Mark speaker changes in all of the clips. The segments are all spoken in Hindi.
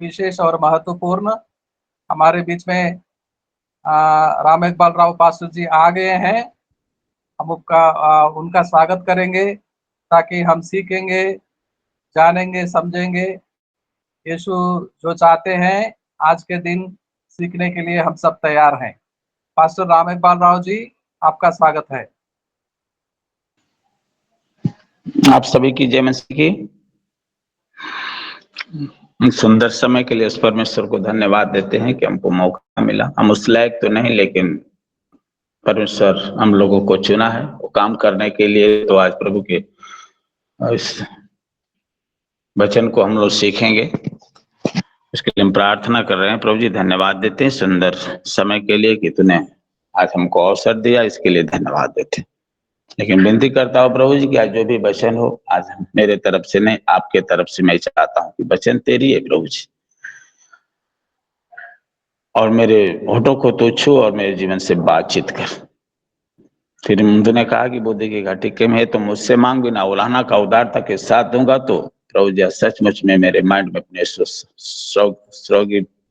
Speaker 1: विशेष और महत्वपूर्ण हमारे बीच में राम इकबाल राव पास्टर जी आ गए हैं। हम उनका स्वागत करेंगे ताकि हम सीखेंगे, जानेंगे, समझेंगे। यीशु जो चाहते हैं आज के दिन सीखने के लिए हम सब तैयार हैं। पास्टर राम इकबाल राव जी, आपका स्वागत है।
Speaker 2: आप सभी की जय मसीह की। सुंदर समय के लिए उस परमेश्वर को धन्यवाद देते हैं कि हमको मौका मिला। हम उस लायक तो नहीं, लेकिन परमेश्वर हम लोगों को चुना है वो काम करने के लिए। तो आज प्रभु के इस वचन को हम लोग सीखेंगे, उसके लिए हम प्रार्थना कर रहे हैं। प्रभु जी धन्यवाद देते हैं सुंदर समय के लिए कि तूने आज हमको अवसर दिया, इसके लिए धन्यवाद देते हैं। लेकिन विनती करता हूँ प्रभु जी कि आज जो भी वचन हो, आज मेरे तरफ से नहीं आपके तरफ से मैं चाहता हूँ कि वचन तेरी है प्रभु जी, और मेरे होठों को तो छू और मेरे जीवन से बातचीत कर। फिर उन्होंने कहा कि बुद्धि की घाटी के में है तो मुझसे मांग, बिना उलाहना का उदारता के साथ दूंगा। तो प्रभु जी सचमुच में मेरे माइंड में अपने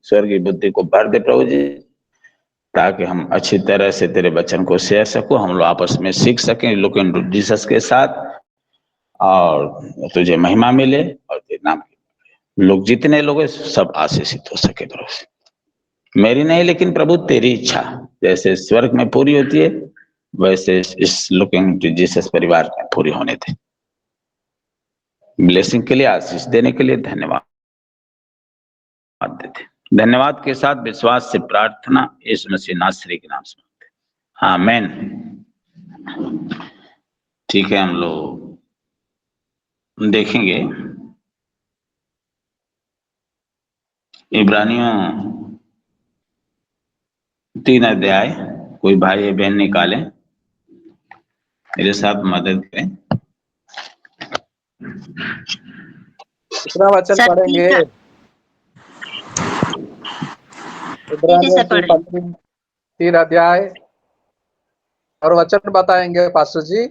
Speaker 2: स्वर्गीय बुद्धि को भर दे प्रभु जी, ताकि हम अच्छी तरह से तेरे वचन को शेयर सको, हम लोग आपस में सीख सकें लुक इनटू जीसस के साथ, और तुझे महिमा मिले और तेरे नाम लोग जितने लोग सब आशीषित हो सके प्रभु। मेरी नहीं लेकिन प्रभु तेरी इच्छा जैसे स्वर्ग में पूरी होती है, वैसे इस लुकिंग टू जीसस परिवार में पूरी होने थे। ब्लेसिंग के लिए, आशीष देने के लिए धन्यवाद देते। धन्यवाद के साथ विश्वास से प्रार्थना यीशु मसीह नासरी के नाम से, आमीन। ठीक है, हम लोग देखेंगे इब्रानियों 3 अध्याय। कोई भाई बहन निकाले, मेरे साथ मदद करें।
Speaker 1: कितना वचन पढ़ेंगे? इब्रानियों की पत्री 3 अध्याय और वचन बताएंगे पास्टर जी।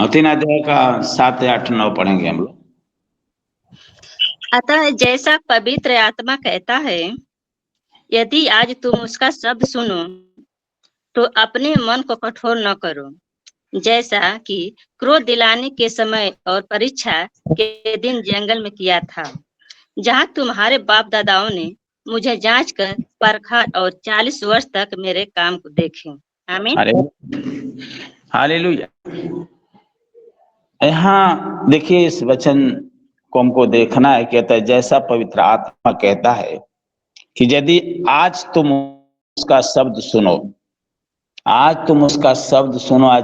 Speaker 2: 3 अध्याय का 7, 8, 9 पढ़ेंगे हम लोग।
Speaker 3: अतः जैसा पवित्र आत्मा कहता है, यदि आज तुम उसका शब्द सुनो तो अपने मन को कठोर न करो, जैसा कि क्रोध दिलाने के समय और परीक्षा के दिन जंगल में किया था, जहां तुम्हारे बाप दादाओं ने मुझे जांच कर परखा और 40 वर्ष तक मेरे काम को देखे। आमीन।
Speaker 2: हालेलुया। यहाँ देखिए इस वचन को हमको देखना है। कहता है जैसा पवित्र आत्मा कहता है कि यदि आज तुम उसका शब्द सुनो, आज तुम उसका शब्द सुनो, आज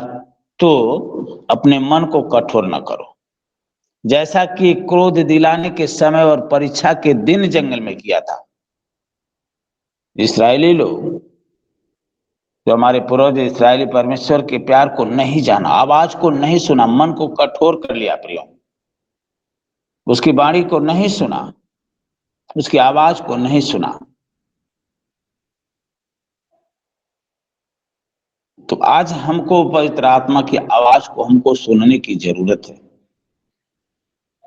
Speaker 2: तो अपने मन को कठोर न करो, जैसा कि क्रोध दिलाने के समय और परीक्षा के दिन जंगल में किया था। इस्राएली लोग जो हमारे पूर्वज इस्राएली परमेश्वर के प्यार को नहीं जाना, आवाज को नहीं सुना, मन को कठोर कर लिया प्रियो, उसकी वाणी को नहीं सुना, उसकी आवाज को नहीं सुना। तो आज हमको पवित्र आत्मा की आवाज को हमको सुनने की जरूरत है।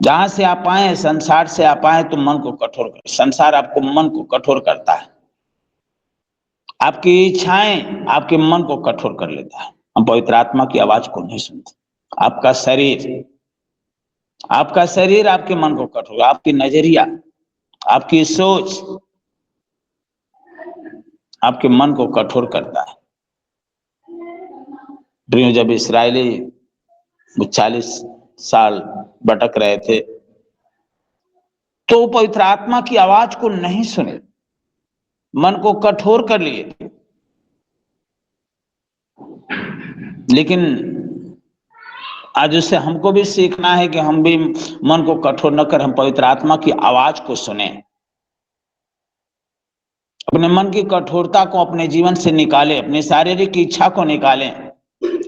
Speaker 2: जहां से आप आए, संसार से आप आए तो मन को कठोर कर, संसार आपको मन को कठोर करता है, आपकी इच्छाएं आपके मन को कठोर कर लेता है। हम पवित्र आत्मा की आवाज को नहीं सुनते। आपका शरीर आपके मन को कठोर, आपकी नजरिया, आपकी सोच आपके मन को कठोर करता है। प्रियो, जब इस्राएली 40 साल भटक रहे थे तो पवित्र आत्मा की आवाज को नहीं सुने, मन को कठोर कर लिए। लेकिन आज उससे हमको भी सीखना है कि हम भी मन को कठोर न कर, हम पवित्र आत्मा की आवाज को सुने, अपने मन की कठोरता को अपने जीवन से निकाले, अपनी शारीरिक इच्छा को निकाले,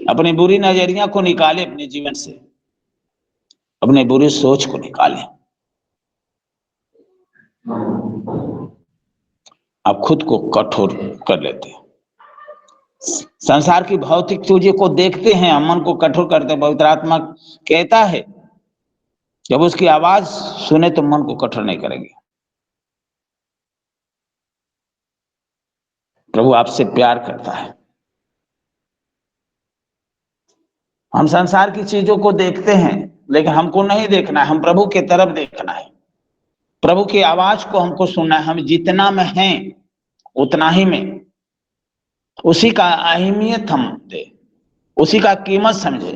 Speaker 2: अपनी बुरी नजरिया को निकाले, अपने जीवन से अपने बुरी सोच को निकाले। आप खुद को कठोर कर लेते हैं, संसार की भौतिक चीजों को देखते हैं, हम मन को कठोर करते हैं। पवित्र आत्मा कहता है जब उसकी आवाज सुने तो मन को कठोर नहीं करेंगे। प्रभु आपसे प्यार करता है। हम संसार की चीजों को देखते हैं, लेकिन हमको नहीं देखना है, हम प्रभु की तरफ देखना है। प्रभु की आवाज को हमको सुनना है। हम जितना में हैं उतना ही में उसी का अहमियत हम दे, उसी का कीमत समझे।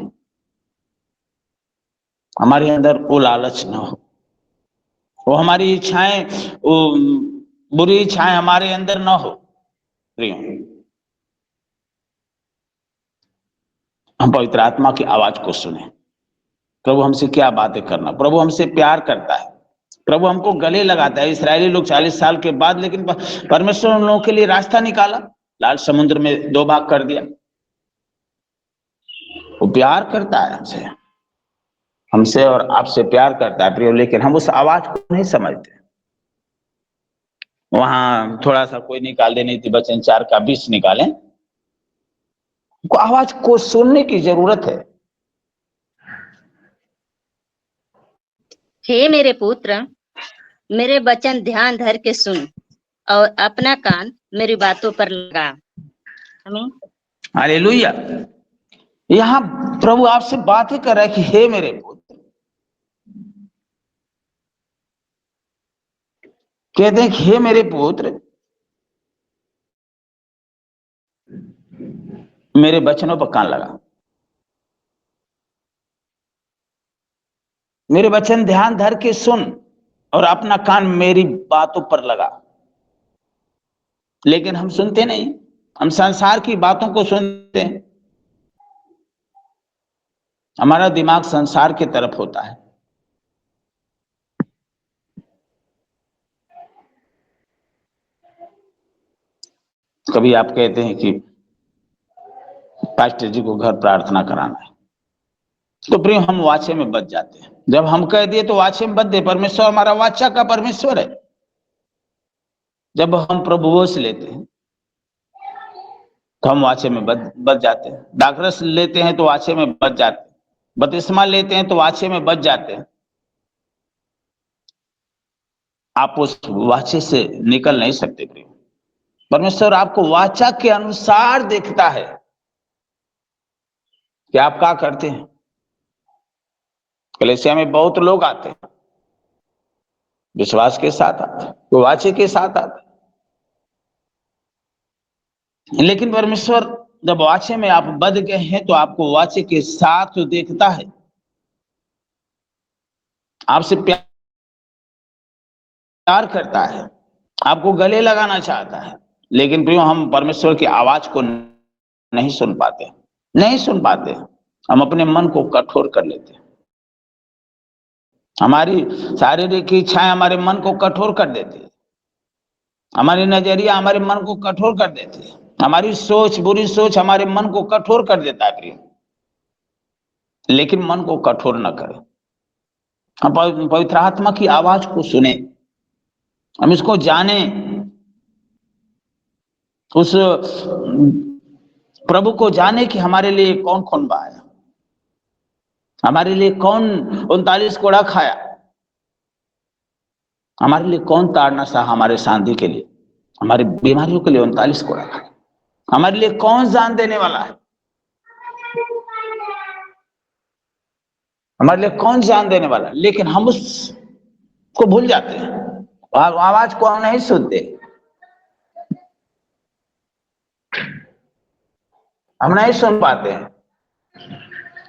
Speaker 2: हमारे अंदर वो लालच ना हो, वो हमारी इच्छाएं, वो बुरी इच्छाएं हमारे अंदर ना हो। हम पवित्र आत्मा की आवाज को सुने। प्रभु हमसे क्या बातें करना, प्रभु हमसे प्यार करता है, प्रभु हमको गले लगाता है। इस्राएली लोग 40 साल के बाद, लेकिन परमेश्वर उन लोगों के लिए रास्ता निकाला, लाल समुद्र में 2 भाग कर दिया। वो प्यार करता है हमसे और आपसे प्यार करता है प्रियो, लेकिन हम उस आवाज को नहीं समझते। वहां थोड़ा सा कोई निकाल दे, नीति वचन 4 का 20 निकालें, आवाज को सुनने की जरूरत है।
Speaker 3: हे मेरे पुत्र, मेरे वचन ध्यान धर के सुन और अपना कान मेरी बातों पर लगा। आमीन।
Speaker 2: हालेलुया। यहाँ प्रभु आपसे बातें कर रहा है कि हे मेरे पुत्र, कहते हैं कि हे मेरे पुत्र, मेरे वचनों पर कान लगा, मेरे वचन ध्यान धर के सुन और अपना कान मेरी बातों पर लगा। लेकिन हम सुनते नहीं, हम संसार की बातों को सुनते हैं। हमारा दिमाग संसार की तरफ होता है। कभी आप कहते हैं कि पास्टर जी को घर प्रार्थना कराना है, तो प्रिय हम वाचे में बच जाते हैं। जब हम कह दिए तो वाचे में बच दे। परमेश्वर हमारा वाचा का परमेश्वर है। जब हम प्रभुओं से लेते हैं तो हम वाचे में बच जाते हैं। दाखरस लेते हैं तो वाचे में बच जाते हैं। बपतिस्मा लेते हैं तो वाचे में बच जाते हैं। आप उस वाचे से निकल नहीं सकते प्रिय। परमेश्वर आपको वाचा के अनुसार देखता है कि आप क्या करते हैं। कलीसिया में बहुत लोग आते हैं, विश्वास के साथ आते हैं, वो वाचे के साथ आते हैं, लेकिन परमेश्वर जब वाचे में आप बध गए हैं तो आपको वाचे के साथ तो देखता है, आपसे प्यार करता है, आपको गले लगाना चाहता है। लेकिन प्रियो हम परमेश्वर की आवाज को नहीं सुन पाते, नहीं सुन पाते। हम अपने मन को कठोर कर लेते हैं। हमारी शारीरिक इच्छाएं हमारे मन को कठोर कर देती है। हमारी नजरिया हमारे मन को कठोर कर देती है। हमारी सोच, बुरी सोच हमारे मन को कठोर कर देता है प्रिय। लेकिन मन को कठोर न करें। हम पवित्र आत्मा की आवाज को सुने, हम इसको जाने, उस प्रभु को जाने कि हमारे लिए कौन कौन आया, हमारे लिए कौन 39 कोड़ा खाया, हमारे लिए कौन ताड़ना सहा, हमारे शांति के लिए, हमारी बीमारियों के लिए 39 कोड़ा खाया, हमारे लिए कौन जान देने वाला है, हमारे लिए कौन जान देने वाला है। लेकिन हम उसको भूल जाते हैं, आवाज को हम नहीं सुनते, हम नहीं सुन पाते हैं।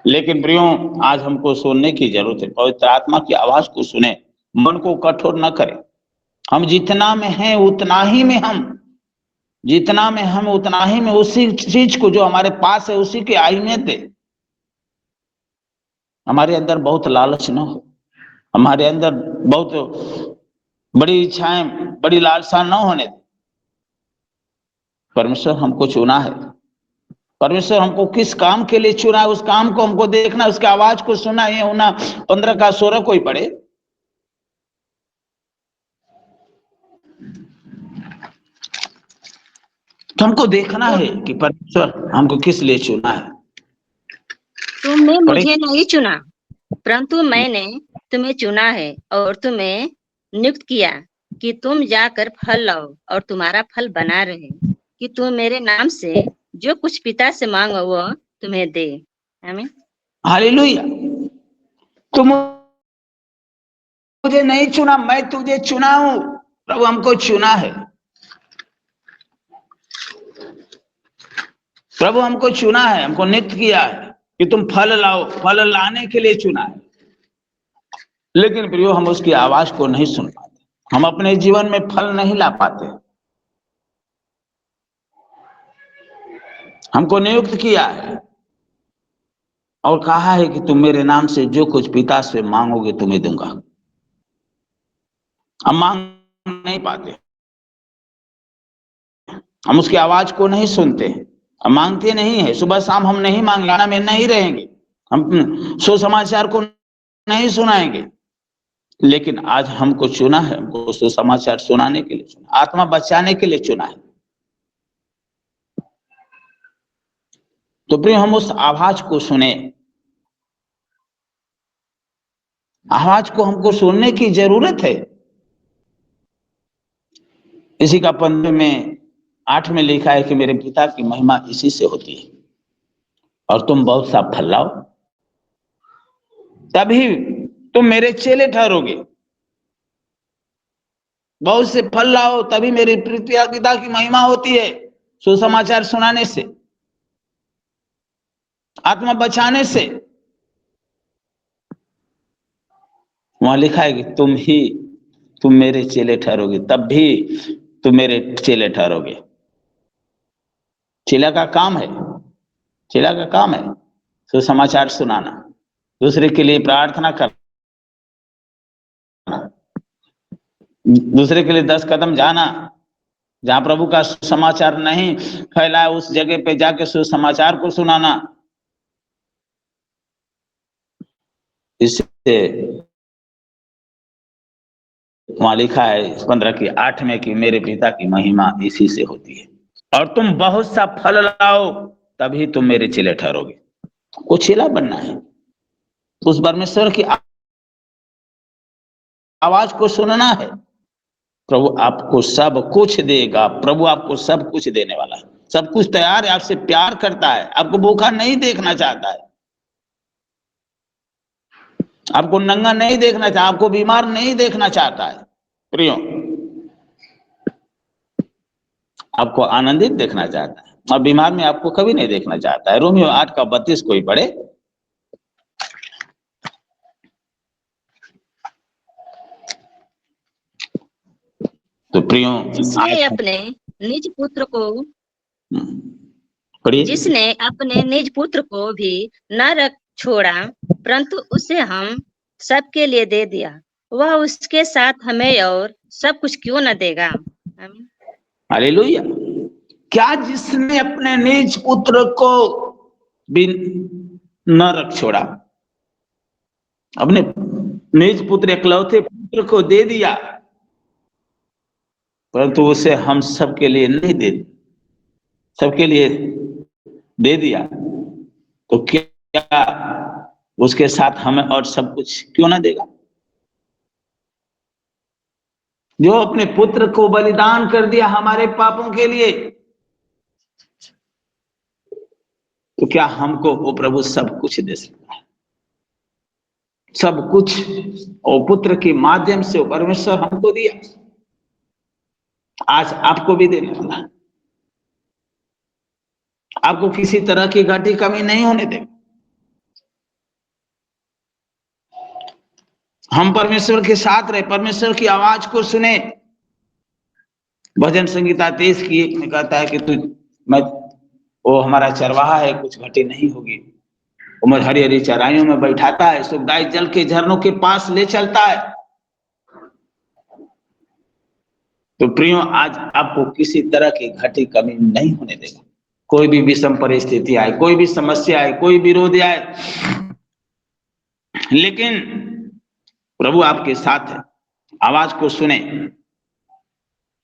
Speaker 2: लेकिन प्रियो आज हमको सुनने की जरूरत है। पवित्र आत्मा की आवाज को सुने, मन को कठोर न करें। हम जितना में हैं उतना ही में हम, जितना में हम उतना ही में उसी चीज को जो हमारे पास है उसी की अहमियत दे। हमारे अंदर बहुत लालच न हो, हमारे अंदर बहुत बड़ी इच्छाएं, बड़ी लालसा न होने दे। परमेश्वर हमको चुना है, परमेश्वर हमको किस काम के लिए चुना है उस काम को हमको देखना, उसकी आवाज को सुना। ये होना 15 का 16 कोई पढ़े, तो हमको देखना है कि परमेश्वर हमको किस लिए चुना है।
Speaker 3: तुमने मुझे नहीं चुना, परंतु मैंने तुम्हें चुना है और तुम्हें नियुक्त किया कि तुम जाकर फल लाओ और तुम्हारा फल बना रहे, कि तुम मेरे नाम से जो कुछ पिता से मांगो वो तुम्हें दे। आमीन।
Speaker 2: हालेलुया। तुम मुझे नहीं चुना, मैं तुझे चुना हूं। प्रभु हमको चुना है, प्रभु हमको चुना है, हमको नियुक्त किया है कि तुम फल लाओ, फल लाने के लिए चुना है। लेकिन प्रियो हम उसकी आवाज को नहीं सुन पाते, हम अपने जीवन में फल नहीं ला पाते। हमको नियुक्त किया है और कहा है कि तुम मेरे नाम से जो कुछ पिता से मांगोगे तुम्हें दूंगा। हम मांग नहीं पाते, हम उसकी आवाज को नहीं सुनते, हम मांगते नहीं है। सुबह शाम हम नहीं मांगना में नहीं रहेंगे, हम सुसमाचार को नहीं सुनाएंगे। लेकिन आज हमको चुना है, हमको सुसमाचार सुनाने के लिए चुना, आत्मा बचाने के लिए चुना है। तो प्रिय हम उस आवाज को सुने, आवाज को हमको सुनने की जरूरत है। इसी का 15 में 8 में लिखा है कि मेरे पिता की महिमा इसी से होती है और तुम बहुत सा फल लाओ तभी तुम मेरे चेले ठहरोगे। बहुत से फल लाओ तभी मेरे पिता की महिमा होती है। सुसमाचार सुनाने से, आत्मा बचाने से। वहां लिखा है कि तुम मेरे चेले ठहरोगे, तब भी तुम मेरे चेले ठहरोगे। चेला का काम है, चेला का काम है सुसमाचार सुनाना, दूसरे के लिए प्रार्थना करना, दूसरे के लिए 10 कदम जाना। जहां प्रभु का सुसमाचार नहीं फैला है उस जगह पे जाके सुसमाचार को सुनाना। इससे वहां लिखा है 15 की 8 में कि मेरे पिता की महिमा इसी से होती है और तुम बहुत सा फल लाओ तभी तुम मेरे चेले ठहरोगे। को चेला बनना है, उस परमेश्वर की आवाज को सुनना है। प्रभु आपको सब कुछ देगा, प्रभु आपको सब कुछ देने वाला है, सब कुछ तैयार है, आपसे प्यार करता है, आपको भूखा नहीं देखना चाहता है, आपको नंगा नहीं देखना चाहता, आपको बीमार नहीं देखना चाहता है। प्रियो आपको आनंदित देखना चाहता है और बीमार में आपको कभी नहीं देखना चाहता है। रोमियो 8 का 32 कोई पढ़े। तो प्रियो
Speaker 3: जिसने अपने निज पुत्र को
Speaker 2: पढ़िए।
Speaker 3: जिसने अपने निज पुत्र को भी न रख छोड़ा परंतु उसे हम सबके लिए दे दिया, वह उसके साथ हमें और सब कुछ क्यों न देगा। आमीन।
Speaker 2: हालेलुया। क्या जिसने अपने निज पुत्र को भी न रख छोड़ा, अपने निज पुत्र इकलौते पुत्र को दे दिया, परंतु उसे हम सबके लिए नहीं दे, सबके लिए दे दिया, तो क्या उसके साथ हमें और सब कुछ क्यों ना देगा। जो अपने पुत्र को बलिदान कर दिया हमारे पापों के लिए, तो क्या हमको वो प्रभु सब कुछ दे सकता है। सब कुछ और पुत्र के माध्यम से परमेश्वर हमको दिया, आज आपको भी देने वाला है। आपको किसी तरह की घटी कमी नहीं होने देगा। हम परमेश्वर के साथ रहे, परमेश्वर की आवाज को सुने। भजन संगीता 23 की 1 में कहता है कि वो हमारा चरवाहा है, कुछ घटी नहीं होगी। वो मुझे हरी हरी चराइयों में बैठाता है, सुखदायी जल के झरनों के पास ले चलता है। तो प्रियो आज आपको किसी तरह की घटी कमी नहीं होने देगा। कोई भी विषम परिस्थिति आए, कोई भी समस्या आए, कोई विरोध आए, लेकिन प्रभु आपके साथ है। आवाज को सुने,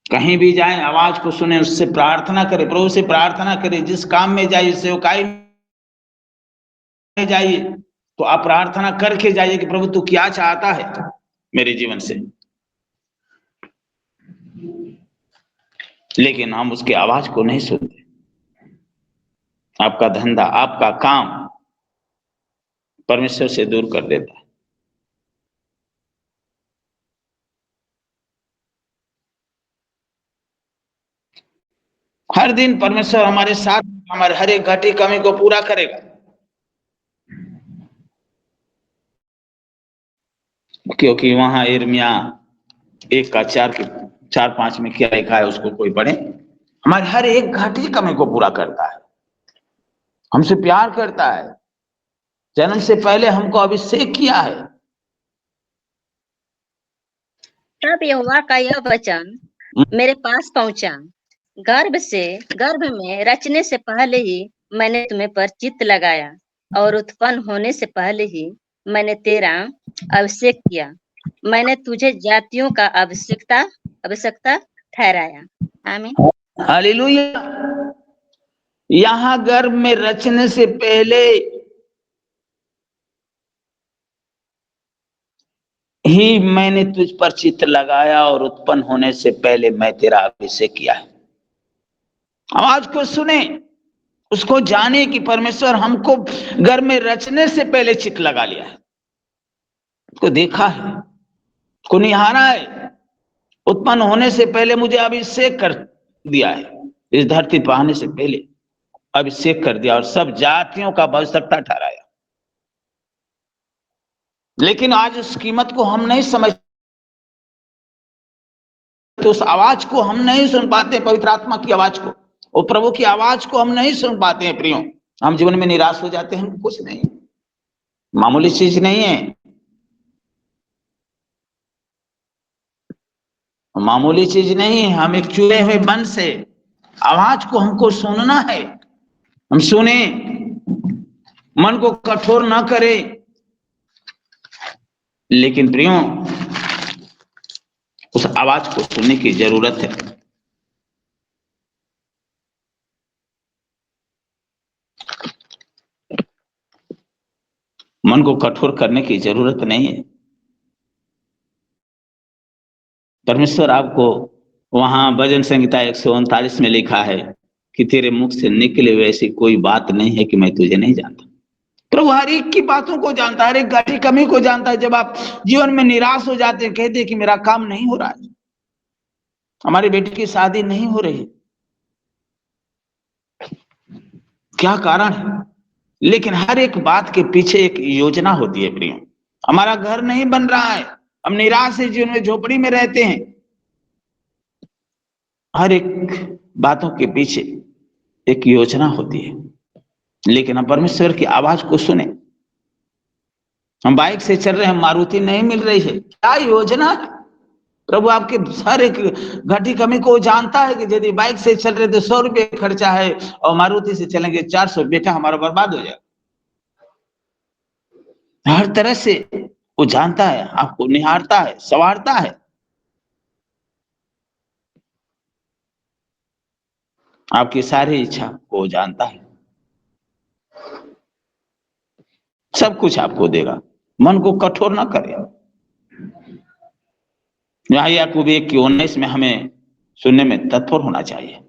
Speaker 2: कहीं भी जाए आवाज को सुने, उससे प्रार्थना करें, प्रभु से प्रार्थना करें। जिस काम में जाइए, सेवकाई में जाइए, तो आप प्रार्थना करके जाइए कि प्रभु तू क्या चाहता है मेरे जीवन से। लेकिन हम उसकी आवाज को नहीं सुनते। आपका धंधा, आपका काम परमेश्वर से दूर कर देता है। हर दिन परमेश्वर हमारे साथ, हमारे हर एक घटी कमी को पूरा करेगा, क्योंकि वहां यिर्मयाह 1:4-5 में क्या लिखा है, उसको कोई पढ़े। हमारे हर एक घटी कमी को पूरा करता है, हमसे प्यार करता है, जन्म से पहले हमको अभिषेक किया है।
Speaker 3: तब यहोवा का यह वचन मेरे पास पहुंचा, गर्भ में रचने से पहले ही मैंने तुम्हें पर चित्त लगाया और उत्पन्न होने से पहले ही मैंने तेरा अभिषेक किया। मैंने तुझे जातियों का आवश्यकता ठहराया। आमीन।
Speaker 2: हालेलुया। यहां गर्भ में रचने से पहले ही मैंने तुझ पर चित्त लगाया और उत्पन्न होने से पहले मैं तेरा अभिषेक किया है। आवाज को सुने, उसको जाने कि परमेश्वर हमको गर्भ में रचने से पहले चित्त लगा लिया है, उसको देखा है, उसको निहारा है। उत्पन्न होने से पहले मुझे अभिषेक कर दिया है, इस धरती पर आने से पहले अभिषेक कर दिया और सब जातियों का आवश्यकता ठहराया। लेकिन आज उस कीमत को हम नहीं समझते, तो उस आवाज को हम नहीं सुन पाते, पवित्र आत्मा की आवाज को, और प्रभु की आवाज को हम नहीं सुन पाते हैं। प्रियो, हम जीवन में निराश हो जाते हैं। कुछ नहीं, मामूली चीज नहीं है, मामूली चीज नहीं है। हम एक चुने हुए मन से आवाज को हमको सुनना है, हम सुने, मन को कठोर ना करें। लेकिन प्रियो, उस आवाज को सुनने की जरूरत है। मन को कठोर करने की जरूरत नहीं है। परमेश्वर आपको वहां भजन संहिता 139 में लिखा है कि तेरे मुख से निकले हुए ऐसी कोई बात नहीं है कि मैं तुझे नहीं जानता। प्रभु हर एक की बातों को जानता है, हर एक घटी कमी को जानता है। जब आप जीवन में निराश हो जाते हैं, कहते हैं कि मेरा काम नहीं हो रहा है, हमारी बेटी की शादी नहीं हो रही, क्या कारण है? लेकिन हर एक बात के पीछे एक योजना होती है। प्रिय, हमारा घर नहीं बन रहा है, हम निराश है, जीवन में झोपड़ी में रहते हैं। हर एक बातों के पीछे एक योजना होती है, लेकिन हम परमेश्वर की आवाज को सुने। हम बाइक से चल रहे हैं, मारुति नहीं मिल रही है, क्या योजना है? प्रभु आपके हर एक घटी कमी को जानता है कि यदि बाइक से चल रहे तो 100 रुपये खर्चा है और मारुति से चलेंगे 400, बेटा हमारा बर्बाद हो जाएगा। हर तरह से वो जानता है, आपको निहारता है, संवारता है। आपकी सारी इच्छा को जानता है, सब कुछ आपको देगा। मन को कठोर ना करें। याकूब 1:19 में हमें सुनने में तत्पर होना चाहिए।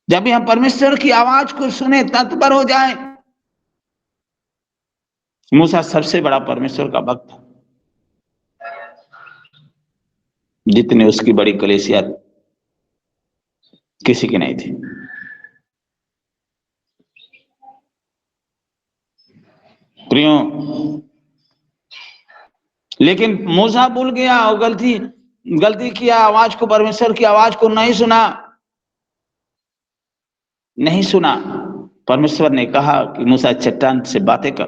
Speaker 2: जब भी हम परमेश्वर की आवाज को सुने, तत्पर हो जाए। मूसा सबसे बड़ा परमेश्वर का भक्त था, जितने उसकी बड़ी कलीसिया किसी की नहीं थी। प्रियो, लेकिन मूसा भूल गया और गलती किया, आवाज को, परमेश्वर की आवाज को नहीं सुना। परमेश्वर ने कहा कि मूसा चट्टान से बातें कर,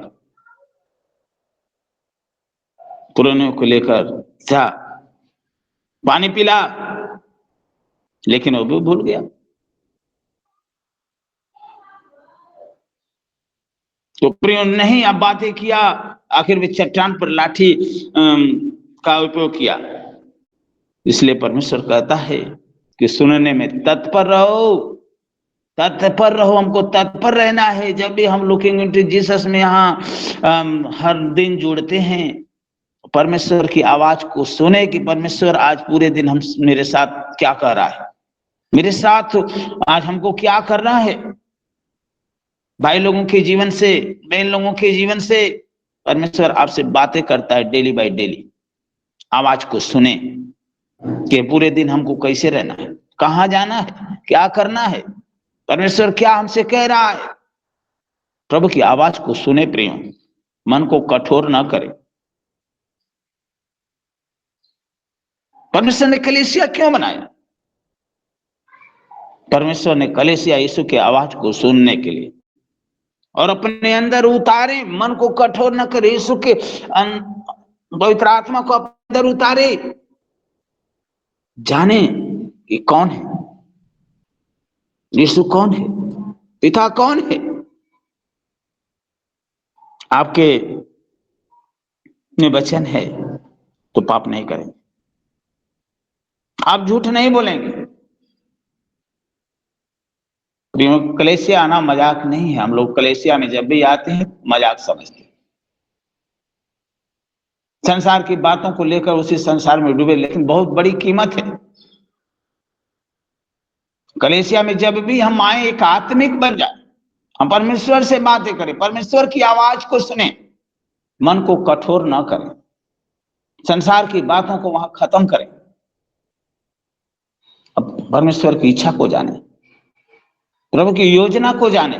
Speaker 2: पुराने को लेकर जा, पानी पिला, लेकिन वो भी भूल गया। तो प्रियो नहीं, अब बातें किया, आखिर में चट्टान पर लाठी का उपयोग किया। इसलिए परमेश्वर कहता है कि सुनने में तत्पर रहो, हमको तत्पर रहना है। जब भी हम लुकिंग इनटू जीसस में यहाँ हर दिन जुड़ते हैं, परमेश्वर की आवाज को सुने कि परमेश्वर आज पूरे दिन हम मेरे साथ क्या कह रहा है। मेरे साथ आज हमको क्या करना है? भाई लोगों के जीवन से, बहन लोगों के जीवन से परमेश्वर आपसे बातें करता है डेली बाय डेली। आवाज को सुने कि पूरे दिन हमको कैसे रहना है, कहाँ जाना है, क्या करना है, परमेश्वर क्या हमसे कह रहा है। प्रभु की आवाज को सुने प्रियो, मन को कठोर ना करे। परमेश्वर ने कलीसिया क्यों बनाया? परमेश्वर ने कलीसिया यीशु की आवाज को सुनने के लिए और अपने अंदर उतारे, मन को कठोर न करे, यीशु के पवित्र आत्मा को अपने अंदर उतारे, जाने कि कौन है यीशु, कौन है पिता, कौन है। आपके में वचन है तो पाप नहीं करेंगे, आप झूठ नहीं बोलेंगे। कलेसिया आना मजाक नहीं है। हम लोग कलेसिया में जब भी आते हैं मजाक समझते हैं, संसार की बातों को लेकर उसी संसार में डूबे, लेकिन बहुत बड़ी कीमत है। कलेसिया में जब भी हम आए एक आत्मिक बन जाए, हम परमेश्वर से बातें करें, परमेश्वर की आवाज को सुने, मन को कठोर ना करें, संसार की बातों को वहां खत्म करें, अब परमेश्वर की इच्छा को जाने, प्रभु की योजना को जाने।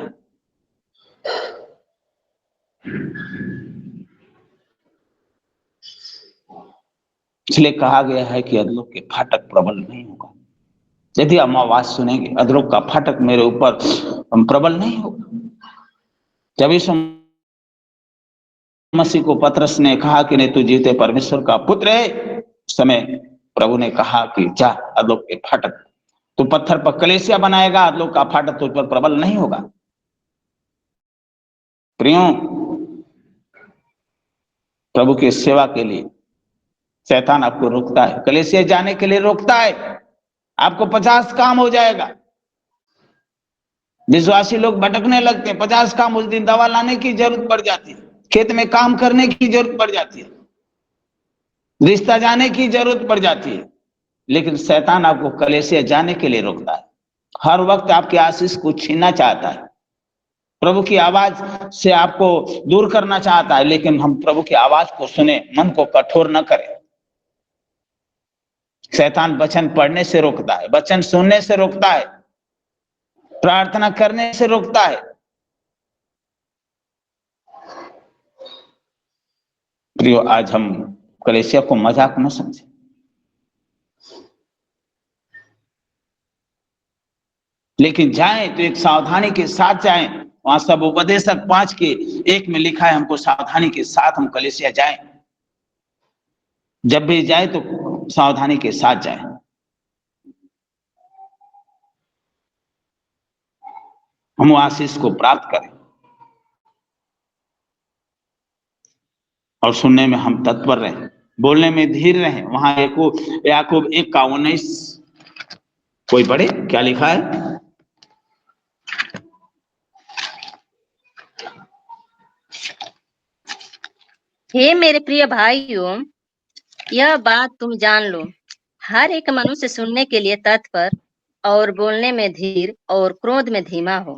Speaker 2: इसलिए कहा गया है कि अधलोक के फाटक प्रबल नहीं होगा। यदि हम आवाज सुनेंगे, अधलोक का फाटक मेरे ऊपर प्रबल नहीं होगा। जब यीशु मसीह को पतरस ने कहा कि नहीं, तू जीवते परमेश्वर का पुत्र है, उस समय प्रभु ने कहा कि जा, अधलोक के फाटक तो पत्थर पर कलेसिया बनाएगा, अधलोक का फाटक तुझ पर प्रबल नहीं होगा। प्रियो, प्रभु की सेवा के लिए शैतान आपको रोकता है, कलेसिया जाने के लिए रोकता है। आपको 50 काम हो जाएगा। विश्वासी लोग भटकने लगते हैं, 50 काम, उस दिन दवा लाने की जरूरत पड़ जाती है, खेत में काम करने की जरूरत पड़ जाती है, रिश्ता जाने की जरूरत पड़ जाती है, लेकिन शैतान आपको कलेसिया जाने के लिए रोकता है। हर वक्त आपकी आशीष को छीनना चाहता है, प्रभु की आवाज से आपको दूर करना चाहता है। लेकिन हम प्रभु की आवाज को सुने, मन को कठोर न करें। शैतान वचन पढ़ने से रोकता है, वचन सुनने से रोकता है, प्रार्थना करने से रोकता है। प्रियो, आज हम कलेसिया को मजाक न समझे, लेकिन जाएं तो एक सावधानी के साथ जाएं। वहां सब उपदेशक 5:1 में लिखा है, हमको सावधानी के साथ हम कलेसिया जाएं। जब भी जाए तो सावधानी के साथ जाएं। हम आशीष को प्राप्त करें और सुनने में हम तत्पर रहें, बोलने में धीर रहें। वहां याकूब 1:19 कोई पढ़े क्या लिखा है?
Speaker 3: हे मेरे प्रिय भाइयों, यह बात तुम जान लो, हर एक मनुष्य सुनने के लिए तत्पर और बोलने में धीर और क्रोध में धीमा हो।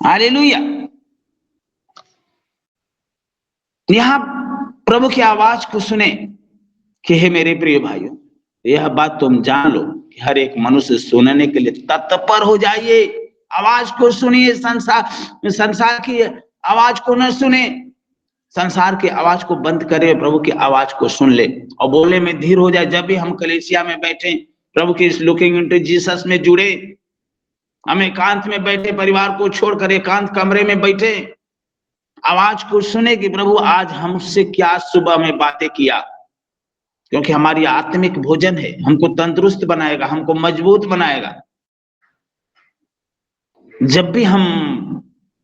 Speaker 2: हालेलुया। यहां प्रभु की आवाज को सुने कि हे मेरे प्रिय भाइयों, यह बात तुम जान लो कि हर एक मनुष्य सुनने के लिए तत्पर हो जाइए। आवाज को सुनिए, संसार की आवाज को न सुने, संसार की आवाज को बंद करे, प्रभु की आवाज को सुन ले और बोलने में धीर हो जाए। जब भी हम कलीसिया में बैठे, प्रभु की लुकिंग इनटू जीसस में जुड़े, हम एकांत में बैठे, परिवार को छोड़कर एकांत कमरे में बैठे, आवाज को सुने कि प्रभु आज हमसे क्या सुबह में बातें किया, क्योंकि हमारी आत्मिक भोजन है, हमको तंदुरुस्त बनाएगा, हमको मजबूत बनाएगा। जब भी हम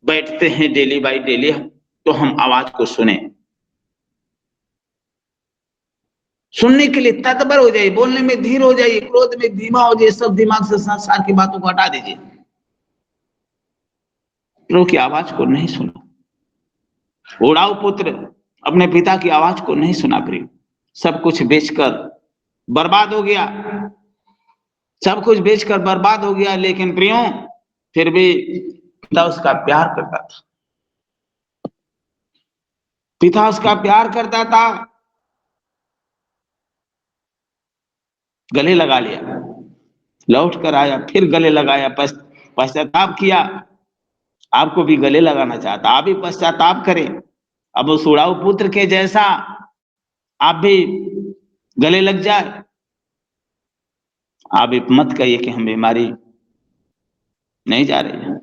Speaker 2: बैठते हैं डेली बाय डेली, तो हम आवाज को सुने, सुनने के लिए तत्पर हो जाइए, बोलने में धीर हो जाइए, क्रोध में धीमा हो जाइए, सब दिमाग से संसार की बातों को हटा दीजिए। प्रभु की आवाज को नहीं सुना। उड़ाऊ पुत्र अपने पिता की आवाज को नहीं सुना प्रिय, सब कुछ बेचकर बर्बाद हो गया। सब कुछ बेचकर बर्बाद हो गया, लेकिन प्रियो फिर भी पिता उसका प्यार करता था, पिता उसका प्यार करता था। गले लगा लिया, लौट कर आया, फिर गले लगाया, पश्चाताप किया। आपको भी गले लगाना चाहता, आप भी पश्चाताप करें। अब उस उड़ाऊ पुत्र के जैसा आप भी गले लग जाए। आप मत कहिए कि हम बीमारी नहीं जा रही है,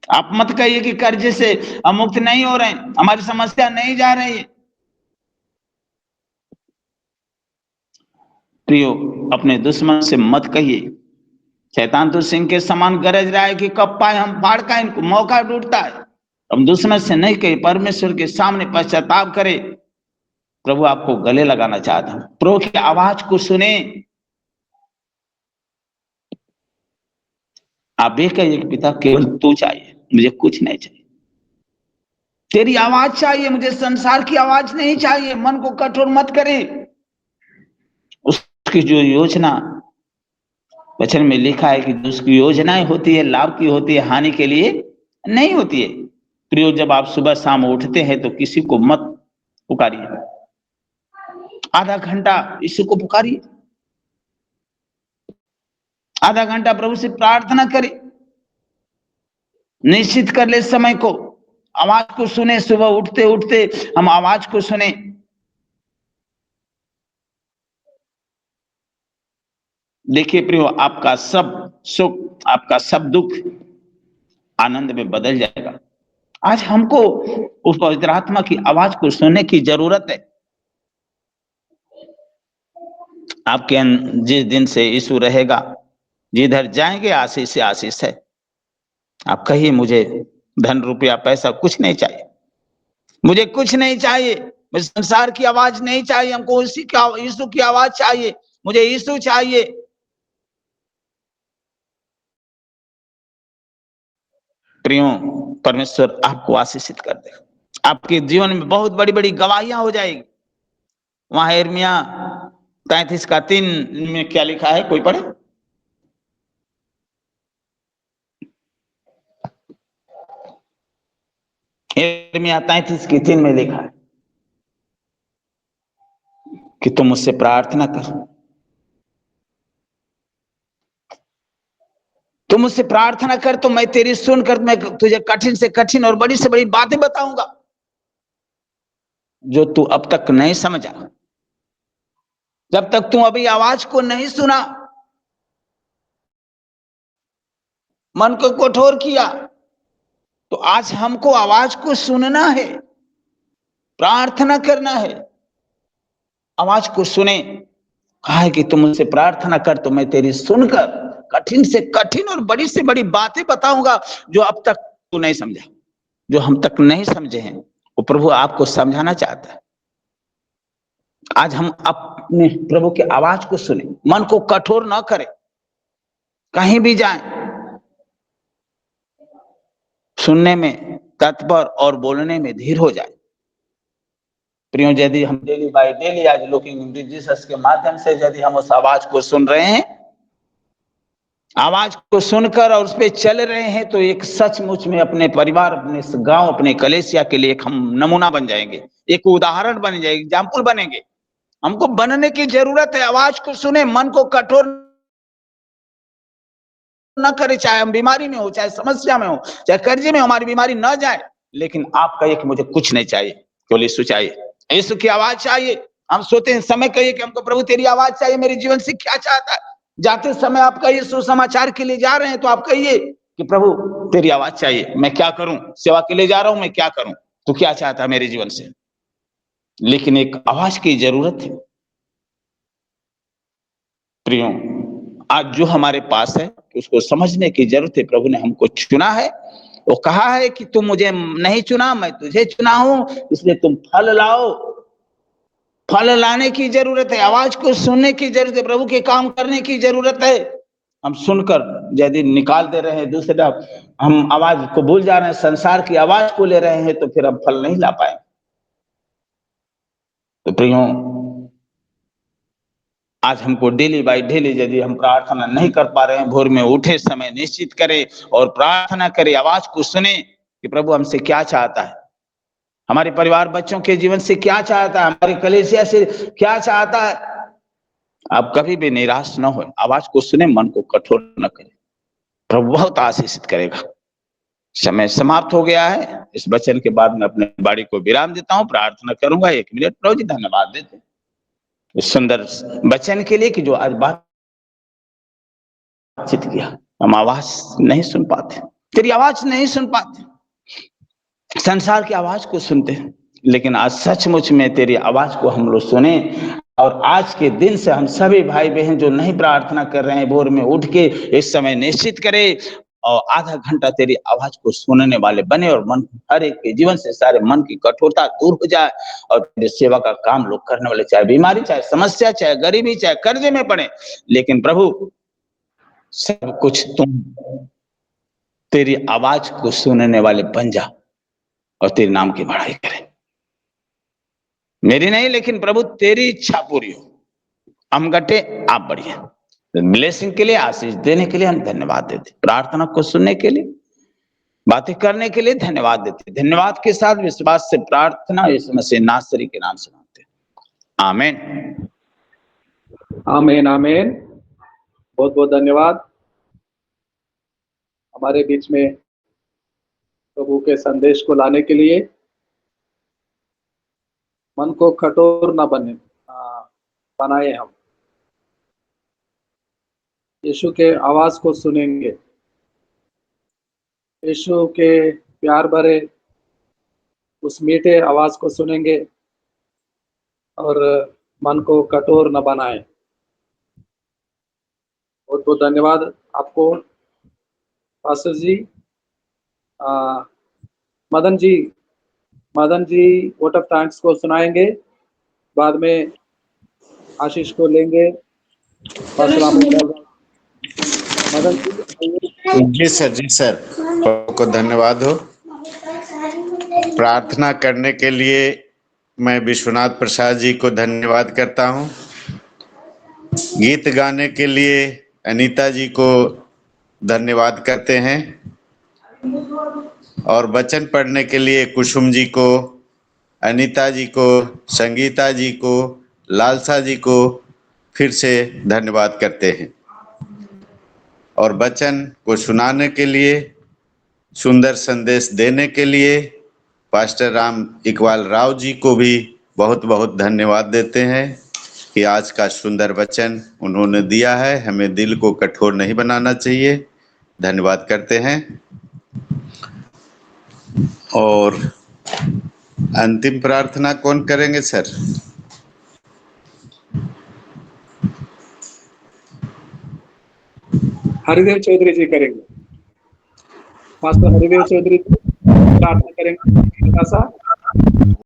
Speaker 2: आप मत कहिए कि कर्ज से हम मुक्त नहीं हो रहे हैं, हमारी समस्या नहीं जा रही है। प्रियो, अपने दुश्मन से मत कहिए। शैतान तो सिंह के समान गरज रहा है कि कब पाए हम फाड़ का इनको, मौका ढूंढता है। हम दुश्मन से नहीं कहे, परमेश्वर के सामने पश्चाताप करे। प्रभु आपको गले लगाना चाहता हूं, प्रभु की आवाज को सुने। आप ये कहिए कि पिता केवल तू चाहिए, मुझे कुछ नहीं चाहिए, तेरी आवाज चाहिए, मुझे संसार की आवाज नहीं चाहिए। मन को कठोर मत करे। उसकी जो योजना वचन में लिखा है कि उसकी योजनाएं होती है लाभ की होती है, हानि के लिए नहीं होती है। प्रियो, जब आप सुबह शाम उठते हैं तो किसी को मत पुकारिए, आधा घंटा यीशु को पुकारिए, आधा घंटा प्रभु से प्रार्थना करें, निश्चित कर ले समय को, आवाज को सुने। सुबह उठते उठते हम आवाज को सुने। देखिए प्रियो, आपका सब सुख, आपका सब दुख आनंद में बदल जाएगा। आज हमको उस पवित्र आत्मा की आवाज को सुनने की जरूरत है। आपके जिस दिन से यीशु रहेगा, जिधर जाएंगे आशीष से आशीष है। आप कहिए, मुझे धन रुपया पैसा कुछ नहीं चाहिए, मुझे कुछ नहीं चाहिए, मुझे संसार की आवाज नहीं चाहिए, हमको उसी का यीशु की आवाज चाहिए, मुझे यीशु चाहिए। प्रियो, परमेश्वर आपको आशीषित कर दे, आपके जीवन में बहुत बड़ी बड़ी गवाहियां हो जाएगी। वहां यिर्मयाह 33:3 में क्या लिखा है, कोई पढ़े? यिर्मयाह 33:3 में लिखा है कि तुम मुझसे प्रार्थना कर, तुम मुझसे प्रार्थना कर तो मैं तेरी सुनकर मैं तुझे कठिन से कठिन और बड़ी से बड़ी बातें बताऊंगा जो तू अब तक नहीं समझा। जब तक तू अभी आवाज को नहीं सुना, मन को कठोर किया, तो आज हमको आवाज को सुनना है, प्रार्थना करना है। आवाज को सुने, कहा है कि तुम मुझसे प्रार्थना कर तो मैं तेरी सुनकर कठिन से कठिन और बड़ी से बड़ी बातें बताऊंगा जो अब तक तू नहीं समझा, जो हम तक नहीं समझे हैं, वो प्रभु आपको समझाना चाहता है। आज हम अपने प्रभु की आवाज को सुने, मन को कठोर ना करें, कहीं भी जाएं सुनने में तत्पर और बोलने में धीर हो जाए। प्रियो, यदि हम डेली बाय डेली आज लुकिंग इनटू जीसस के माध्यम से यदि हम उस आवाज को सुन रहे हैं, आवाज को सुनकर और उस पर चल रहे हैं, तो एक सचमुच में अपने परिवार, अपने गांव, अपने कलेसिया के लिए एक हम नमूना बन जाएंगे, एक उदाहरण बन जाएंगे, एग्जाम्पल बनेंगे। हमको बनने की जरूरत है। आवाज को सुने, मन को कठोर न करे, चाहे हम बीमारी में हो, चाहे समस्या में हो, चाहे कर्जे में हो, हमारी बीमारी न जाए, लेकिन आप कहिए कि मुझे कुछ नहीं चाहिए, केवल यीशु चाहिए, यीशु की आवाज चाहिए। हम सोते हैं समय कहिए कि हमको प्रभु तेरी आवाज चाहिए, मेरे जीवन से क्या चाहता है। जाते समय आप कहिए, सुसमाचार के लिए जा रहे हैं तो आप कहिए कि प्रभु तेरी आवाज चाहिए, मैं क्या करूं, सेवा के लिए जा रहा हूं, मैं क्या करूं, तू क्या चाहता है मेरे जीवन से। लेकिन एक आवाज की जरूरत है। प्रियो, आज जो हमारे पास है उसको समझने की जरूरत है। प्रभु ने हमको चुना है, वो कहा है कि तुम मुझे नहीं चुना, मैं तुझे चुना हूं, इसलिए तुम फल लाओ। फल लाने की जरूरत है, आवाज को सुनने की जरूरत है, प्रभु के काम करने की जरूरत है। हम सुनकर यदि निकाल दे रहे हैं दूसरे तरफ, हम आवाज को भूल जा रहे हैं, संसार की आवाज को ले रहे हैं, तो फिर हम फल नहीं ला पाए। तो प्रियो, आज हमको डेली बाय डेली यदि हम प्रार्थना नहीं कर पा रहे हैं, भोर में उठे समय निश्चित करें और प्रार्थना करें, आवाज को सुने कि प्रभु हमसे क्या चाहता है, हमारे परिवार बच्चों के जीवन से क्या चाहता है, हमारे कलीसिया से क्या चाहता है। आप कभी भी निराश न हो, आवाज को सुने, मन को कठोर न करें, प्रभु बहुत आशीषित करेगा। समय समाप्त हो गया है। इस वचन के बाद मैं अपने बाड़ी को विराम देता हूं, प्रार्थना करूंगा। 1 मिनट प्रभु जी धन्यवाद देते हैं इस सुंदर वचन के लिए कि जो आज बातचीत किया। हम आवाज नहीं सुन पाते, तेरी आवाज नहीं सुन पाते, संसार की आवाज को सुनते हैं, लेकिन आज सचमुच में तेरी आवाज को हम लोग सुने। और आज के दिन से हम सभी भाई बहन जो नहीं प्रार्थना कर रहे हैं, भोर में उठ के इस समय निश्चित करें और आधा घंटा तेरी आवाज को सुनने वाले बने और मन हर एक के जीवन से सारे मन की कठोरता दूर हो जाए और तेरी सेवा का काम लोग करने वाले, चाहे बीमारी, चाहे समस्या, चाहे गरीबी, चाहे कर्जे में पड़े, लेकिन प्रभु सब कुछ तुम तेरी आवाज को सुनने वाले बन जा और तेरे नाम की बड़ाई करें। मेरी नहीं, लेकिन प्रभु तेरी इच्छा पूरी हो, हम घटे आप बढ़िए। ब्लेसिंग के लिए, आशीष देने के लिए हम धन्यवाद देते, प्रार्थना को सुनने के लिए, बातें करने के लिए धन्यवाद देते। धन्यवाद के साथ विश्वास से प्रार्थना यीशु मसीह नासरी के नाम से मांगते हैं, आमीन।
Speaker 1: आमीन आमीन। बहुत बहुत धन्यवाद हमारे बीच में प्रभु के संदेश को लाने के लिए। मन को कठोर न बनाए, हम यीशु के आवाज को सुनेंगे, यीशु के प्यार भरे उस मीठे आवाज को सुनेंगे और मन को कठोर न बनाए। बहुत बहुत धन्यवाद आपको pastor ji. Madan ji vote of thanks को सुनाएंगे, बाद में आशीष को लेंगे। मदन
Speaker 4: जी सर, आपको धन्यवाद हो। प्रार्थना करने के लिए मैं विश्वनाथ प्रसाद जी को धन्यवाद करता हूं। गीत गाने के लिए अनीता जी को धन्यवाद करते हैं और वचन पढ़ने के लिए कुसुम जी को, अनीता जी को, संगीता जी को, लालसा जी को फिर से धन्यवाद करते हैं और वचन को सुनाने के लिए, सुंदर संदेश देने के लिए पास्टर राम इकबाल राव जी को भी बहुत बहुत धन्यवाद देते हैं कि आज का सुंदर वचन उन्होंने दिया है। हमें दिल को कठोर नहीं बनाना चाहिए। धन्यवाद करते हैं। और अंतिम प्रार्थना कौन करेंगे सर?
Speaker 1: हरिदेव चौधरी जी करेंगे। पास्टर हरिदेव चौधरी प्रार्थना करेंगे।